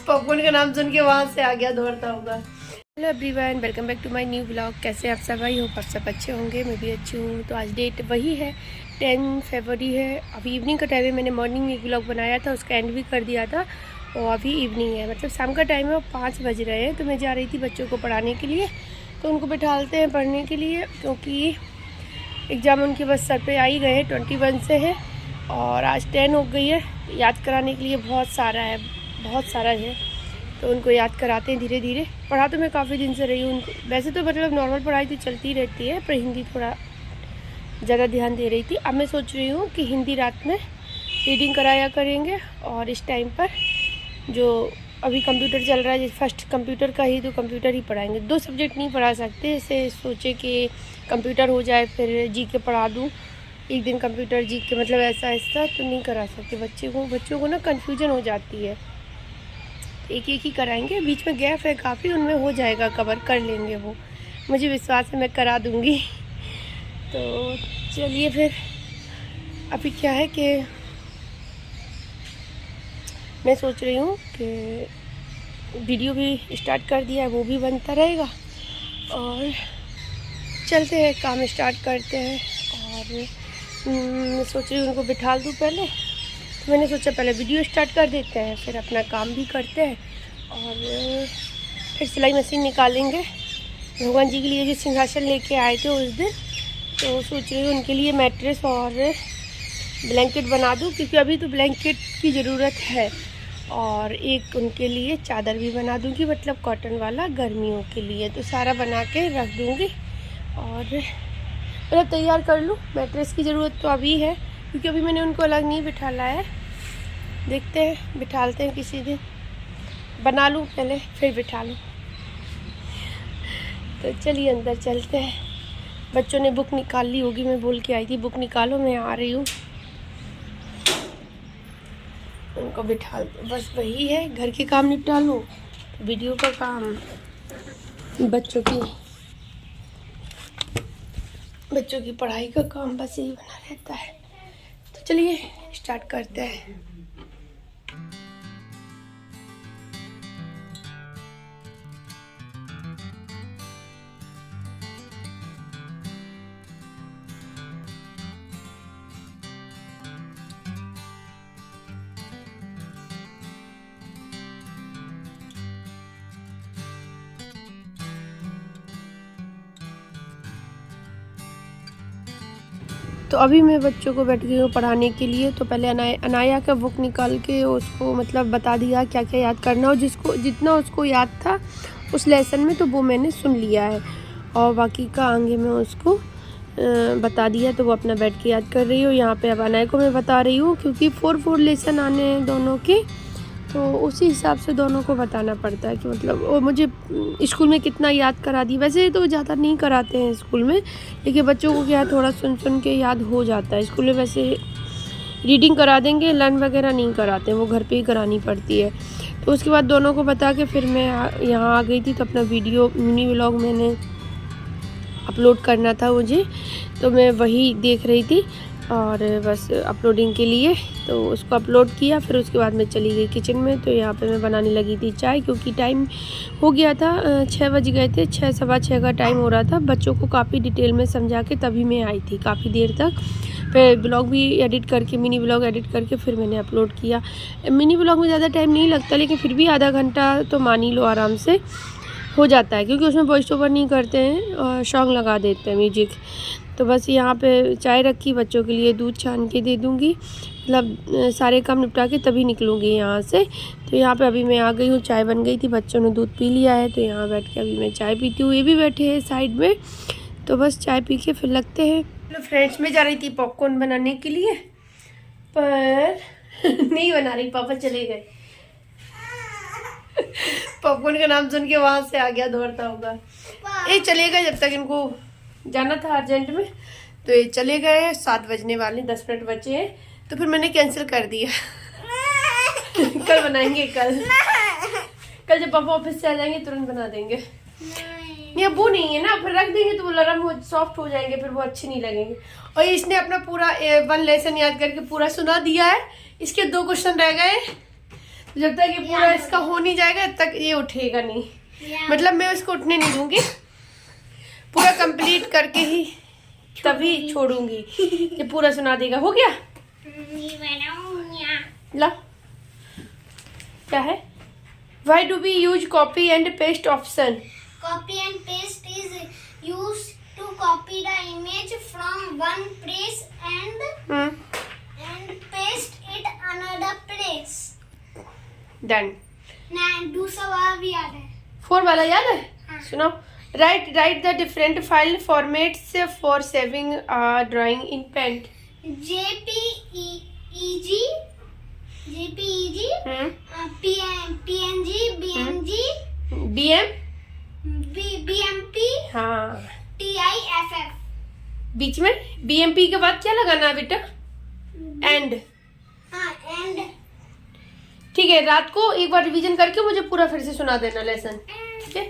Popcorn का नाम सुन के वहाँ से आ गया, दौड़ता होगा। Hello everyone, welcome back to my new blog. कैसे आप सब? आई होप आप सब अच्छे होंगे, मैं भी अच्छी हूँ। तो आज डेट वही है, 10 फरवरी है। अभी इवनिंग का टाइम है। मैंने मॉर्निंग में एक ब्लॉग बनाया था, उसका एंड भी कर दिया था। और अभी इवनिंग है, मतलब शाम का टाइम है और 5 बज रहे हैं। तो मैं जा रही थी बच्चों को पढ़ाने के लिए, तो उनको बिठालते हैं पढ़ने के लिए, क्योंकि एग्ज़ाम उनके बस सर पे आ ही गए हैं। 21 से है और आज 10 हो गई है। याद कराने के लिए बहुत सारा है, तो उनको याद कराते हैं धीरे धीरे। पढ़ा तो मैं काफ़ी दिन से रही हूँ उनको, वैसे तो मतलब नॉर्मल पढ़ाई तो चलती रहती है, पर हिंदी थोड़ा ज़्यादा ध्यान दे रही थी। अब मैं सोच रही हूँ कि हिंदी रात में रीडिंग कराया करेंगे, और इस टाइम पर जो अभी कंप्यूटर चल रहा है, फर्स्ट कंप्यूटर का ही, तो कंप्यूटर ही पढ़ाएंगे। 2 सब्जेक्ट नहीं पढ़ा सकते। ऐसे सोचे कि कंप्यूटर हो जाए फिर जी के पढ़ा दूँ, एक दिन कंप्यूटर जी के, मतलब ऐसा तो नहीं करा सकते। बच्चों को ना कन्फ्यूजन हो जाती है। एक ही कराएंगे, बीच में गैप है काफ़ी, उनमें हो जाएगा, कवर कर लेंगे वो, मुझे विश्वास है, मैं करा दूँगी। तो चलिए फिर, अभी क्या है कि मैं सोच रही हूँ कि वीडियो भी स्टार्ट कर दिया है, वो भी बनता रहेगा, और चलते हैं काम स्टार्ट करते हैं। और मैं सोच रही हूँ उनको बिठा दूँ पहले, तो मैंने सोचा पहले वीडियो स्टार्ट कर देते हैं, फिर अपना काम भी करते हैं, और फिर सिलाई मशीन निकालेंगे। भगवान जी के लिए जो सिंहासन लेके आए थे उस दिन, तो सोच रही हूँ उनके लिए मैट्रेस और ब्लैंकेट बना दूँ, क्योंकि अभी तो ब्लैंकेट की ज़रूरत है। और एक उनके लिए चादर भी बना दूँगी, मतलब कॉटन वाला, गर्मियों के लिए। तो सारा बना के रख दूँगी और मतलब तैयार कर लूँ। मैट्रेस की ज़रूरत तो अभी है, क्योंकि अभी मैंने उनको अलग नहीं बिठाला है। देखते हैं, बिठालते हैं किसी दिन, बना लूँ पहले फिर बिठा लूँ। तो चलिए अंदर चलते हैं। बच्चों ने बुक निकाल ली होगी, मैं बोल के आई थी बुक निकालो, मैं आ रही हूँ। उनको बिठा, बस वही है, घर के काम निपटा लूँ, वीडियो का काम, बच्चों की पढ़ाई का काम, बस यही बना रहता है। तो चलिए स्टार्ट करते हैं। तो अभी मैं बच्चों को बैठ गई हूँ पढ़ाने के लिए। तो पहले अनाया का बुक निकाल के उसको मतलब बता दिया क्या क्या याद करना, और जितना उसको याद था उस लेसन में, तो वो मैंने सुन लिया है, और बाकी का आगे मैं उसको बता दिया, तो वो अपना बैठ के याद कर रही हो। यहाँ पे अब अनाया को मैं बता रही हूँ, क्योंकि 4 लेसन आने हैं दोनों के, तो उसी हिसाब से दोनों को बताना पड़ता है कि मतलब वो मुझे स्कूल में कितना याद करा दी। वैसे तो ज़्यादा नहीं कराते हैं स्कूल में, लेकिन बच्चों को क्या थोड़ा सुन के याद हो जाता है। स्कूल में वैसे रीडिंग करा देंगे, लर्न वगैरह नहीं कराते हैं, वो घर पे ही करानी पड़ती है। तो उसके बाद दोनों को बता के फिर मैं यहाँ आ गई थी। तो अपना वीडियो मिनी व्लॉग मैंने अपलोड करना था मुझे, तो मैं वही देख रही थी, और बस अपलोडिंग के लिए तो उसको अपलोड किया। फिर उसके बाद मैं चली गई किचन में। तो यहाँ पे मैं बनाने लगी थी चाय, क्योंकि टाइम हो गया था, 6 बज गए थे, 6 सवा 6 का टाइम हो रहा था। बच्चों को काफ़ी डिटेल में समझा के तभी मैं आई थी काफ़ी देर तक। फिर ब्लॉग भी एडिट करके, मिनी ब्लॉग एडिट करके फिर मैंने अपलोड किया। मिनी ब्लॉग में ज़्यादा टाइम नहीं लगता, लेकिन फिर भी आधा घंटा तो मान ही लो आराम से हो जाता है, क्योंकि उसमें वॉइस ओवर नहीं करते हैं और सॉन्ग लगा देते हैं, म्यूजिक। तो बस यहाँ पे चाय रखी, बच्चों के लिए दूध छान के दे दूँगी, मतलब सारे काम निपटा के तभी निकलूँगी यहाँ से। तो यहाँ पे अभी मैं आ गई हूँ, चाय बन गई थी, बच्चों ने दूध पी लिया है। तो यहाँ बैठ के अभी मैं चाय पीती हूँ, ये भी बैठे हैं साइड में। तो बस चाय पी के फिर लगते हैं। तो फ्रेंड्स, में जा रही थी पॉपकॉर्न बनाने के लिए, पर नहीं बना रही, पापा चले गए। पॉपकॉर्न का नाम सुन के वहां से आ गया, दौड़ता होगा। ये चले गए, जब तक इनको जाना था अर्जेंट में, तो ये चले गए। 7 बजने वाले, 10 मिनट बचे हैं, तो फिर मैंने कैंसिल कर दिया। कल बनाएंगे, कल जब पापा ऑफिस से आ जाएंगे तुरंत बना देंगे। ये वो नहीं है ना, फिर रख देंगे तो वो नरम हो सॉफ्ट हो जाएंगे, फिर वो अच्छे नहीं लगेंगे। और इसने अपना पूरा 1 लेसन याद करके पूरा सुना दिया है। इसके 2 क्वेश्चन रह गए, जब तक ये पूरा इसका हो नहीं जाएगा तब तक ये उठेगा नहीं, मतलब मैं उसको उठने नहीं दूंगी, पूरा कंप्लीट करके ही तभी छोड़ूंगी। ये पूरा सुना देगा। हो गया ला, क्या है? Why do we use copy and paste option? Copy and paste is used to copy the image from one place and paste it another place. Done. ना दूसरा वाला भी याद है। 4 वाला याद है? हाँ। सुनो। Write the different file formats for saving drawing in Paint. JPEG, PNG, BMG, BMP, हाँ, TIFF। बीच में BMP के बाद क्या लगाना है बेटा? एंड। हाँ, एंड। ठीक है, रात को एक बार रिवीजन करके मुझे पूरा फिर से सुना देना लेसन, ठीक है?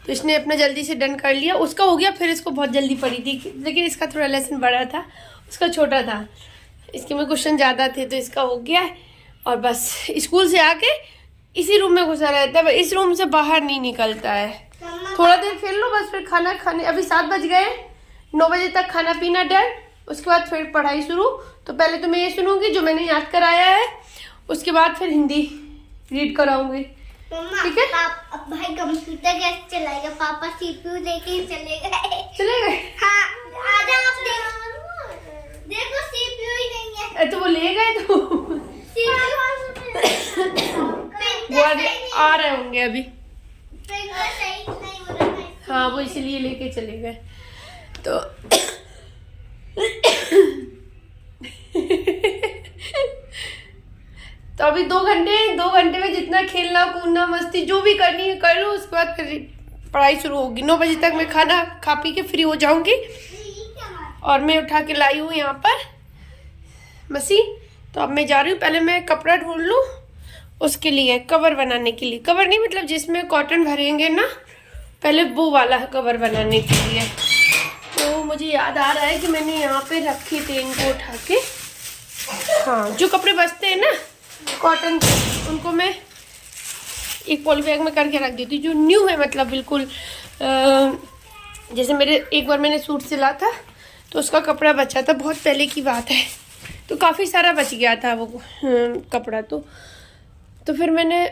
तो इसने अपना जल्दी से डन कर लिया, उसका हो गया। फिर इसको बहुत जल्दी पड़ी थी, लेकिन इसका थोड़ा लेसन बड़ा था, उसका छोटा था। इसके में क्वेश्चन ज़्यादा थे तो इसका हो गया। और बस स्कूल से आके इसी रूम में घुसा रहता है, इस रूम से बाहर नहीं निकलता है। थोड़ा देर खेल लो बस, फिर खाना खाने, अभी 7 बज गए, 9 बजे तक खाना पीना डन, उसके बाद फिर पढ़ाई शुरू। तो पहले तो मैं ये सुनूंगी जो मैंने याद कराया है, उसके बाद फिर हिंदी रीड कराऊंगी, ठीक है? भाई कंप्यूटर कैसे चलाएगा? पापा सीपीयू लेके चले गए। चले गए? हाँ, आजा आप देखो सीपीयू ही नहीं है। तो वो ले गए, तो वो आ रहे होंगे अभी। हाँ, वो इसलिए लेके चले गए। तो तो अभी 2 घंटे में जितना खेलना कूदना मस्ती जो भी करनी है कर लो, उसके बाद फिर पढ़ाई शुरू होगी। 9 बजे तक मैं खाना खा पी के फ्री हो जाऊंगी। और मैं उठा के लाई हूँ यहाँ पर मशीन, तो अब मैं जा रही हूँ। पहले मैं कपड़ा ढूंढ लूँ उसके लिए, कवर बनाने के लिए। कवर नहीं, मतलब जिसमें कॉटन भरेंगे ना, पहले वो वाला कवर बनाने के लिए। तो मुझे याद आ रहा है कि मैंने यहाँ पे रखी थी इनको उठा के। हाँ, जो कपड़े बचते हैं ना कॉटन, उनको मैं एक पॉली बैग में करके रख देती हूँ। जो न्यू है, मतलब बिल्कुल जैसे मेरे एक बार मैंने सूट सिला था तो उसका कपड़ा बचा था, बहुत पहले की बात है, तो काफ़ी सारा बच गया था वो कपड़ा। तो फिर मैंने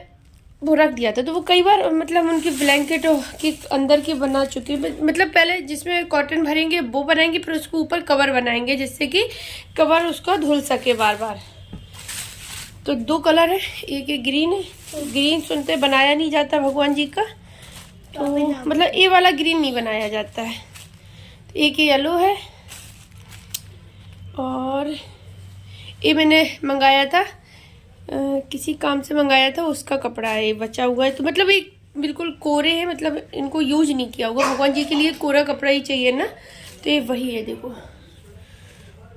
वो रख दिया था। तो वो कई बार मतलब उनकी ब्लैंकेट के अंदर की बना चुकी, मतलब पहले जिसमें कॉटन भरेंगे वो बनाएंगे, फिर उसको ऊपर कवर बनाएंगे जिससे कि कवर उसको धुल सके बार बार। तो 2 कलर है, एक ग्रीन है। ग्रीन सुनते बनाया नहीं जाता भगवान जी का, तो मतलब ये वाला ग्रीन नहीं बनाया जाता है। तो एक येलो है, और ये मैंने मंगाया था, किसी काम से मंगाया था, उसका कपड़ा है, बचा हुआ है। तो मतलब ये बिल्कुल कोरे है, मतलब इनको यूज नहीं किया होगा। भगवान जी के लिए कोरा कपड़ा ही चाहिए ना, तो ये वही है, देखो।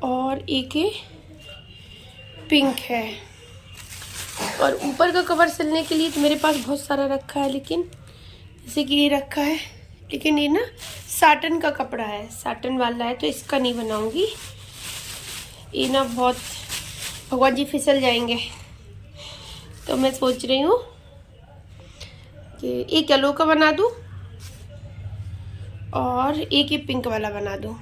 और एक ये पिंक है। और ऊपर का कवर सिलने के लिए तो मेरे पास बहुत सारा रखा है, लेकिन जैसे कि ये रखा है, लेकिन ये ना साटन का कपड़ा है, साटन वाला है, तो इसका नहीं बनाऊंगी। ये ना बहुत भगवान जी फिसल जाएंगे। तो मैं सोच रही हूँ कि एक येलो का बना दूँ और एक ये पिंक वाला बना दूँ।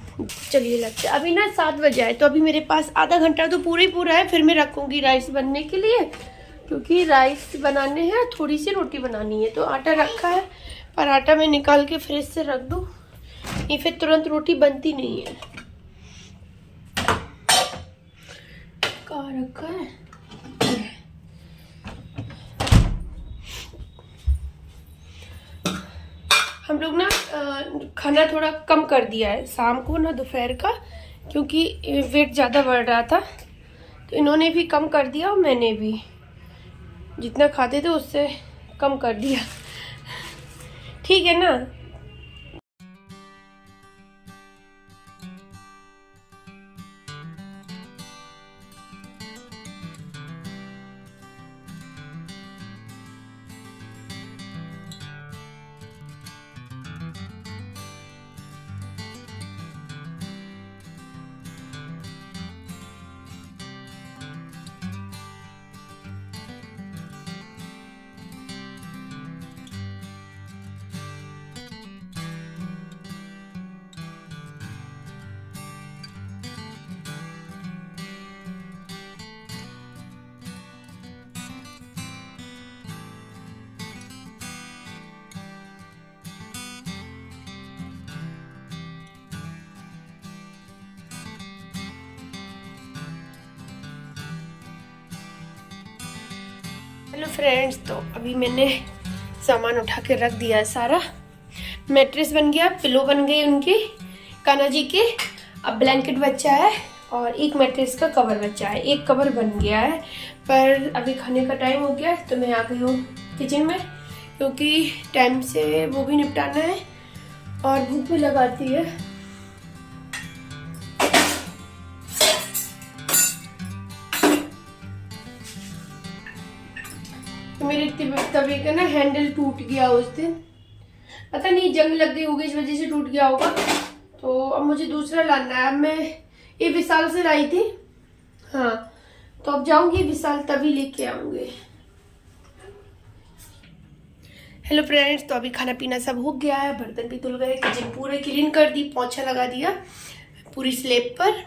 चलिए लगता है अभी ना 7 बजे आए, तो अभी मेरे पास आधा घंटा तो पूरा ही पूरा है। फिर मैं रखूँगी राइस बनने के लिए, क्योंकि राइस बनाने हैं, थोड़ी सी रोटी बनानी है। तो आटा रखा है, पर आटा मैं निकाल के फ्रिज से रख दूँ, ये फिर तुरंत रोटी बनती नहीं है। कहाँ रखा है? हम लोग ना खाना थोड़ा कम कर दिया है शाम को ना, दोपहर का, क्योंकि वेट ज़्यादा बढ़ रहा था। तो इन्होंने भी कम कर दिया और मैंने भी, जितना खाते थे उससे कम कर दिया। ठीक है ना? हेलो फ्रेंड्स, तो अभी मैंने सामान उठा के रख दिया है सारा। मैट्रेस बन गया, पिलो बन गई उनकी, कान्हा जी के। अब ब्लैंकेट बचा है और एक मैट्रेस का कवर बचा है। एक कवर बन गया है, पर अभी खाने का टाइम हो गया है तो मैं आ गई हूँ किचन में, क्योंकि टाइम से वो भी निपटाना है और भूख भी लगाती है। तो मेरे तवे का ना हैंडल टूट गया उस दिन, पता नहीं जंग लग गई होगी, इस वजह से टूट गया होगा। तो अब मुझे दूसरा लाना है। अब मैं ये विशाल से लाई थी, हाँ, तो अब जाऊंगी विशाल तभी लेके आऊंगी। हेलो फ्रेंड्स, तो अभी खाना पीना सब हो गया है, बर्तन भी धुल गए, किचन पूरे क्लीन कर दी, पोंछा लगा दिया पूरी स्लैब पर,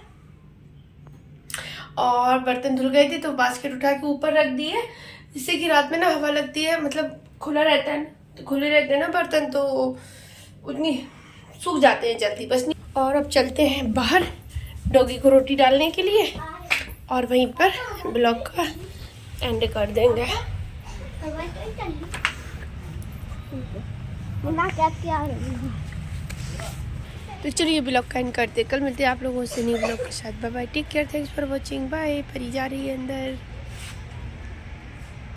और बर्तन धुल गए थे तो बास्केट उठा के ऊपर रख दिए, जिससे कि रात में ना हवा लगती है, मतलब खुला रहता है, तो खुले रहते हैं ना बर्तन तो उतनी सूख जाते हैं जल्दी, बस नहीं। और अब चलते हैं बाहर डॉगी को रोटी डालने के लिए, और वहीं पर ब्लॉग का एंड कर देंगे। तो चलिए ब्लॉग का एंड करते, कल मिलते हैं आप लोगों से न्यू ब्लॉग के साथ। Bye bye, take care, thanks for watching, bye. Pari जा रही है अंदर।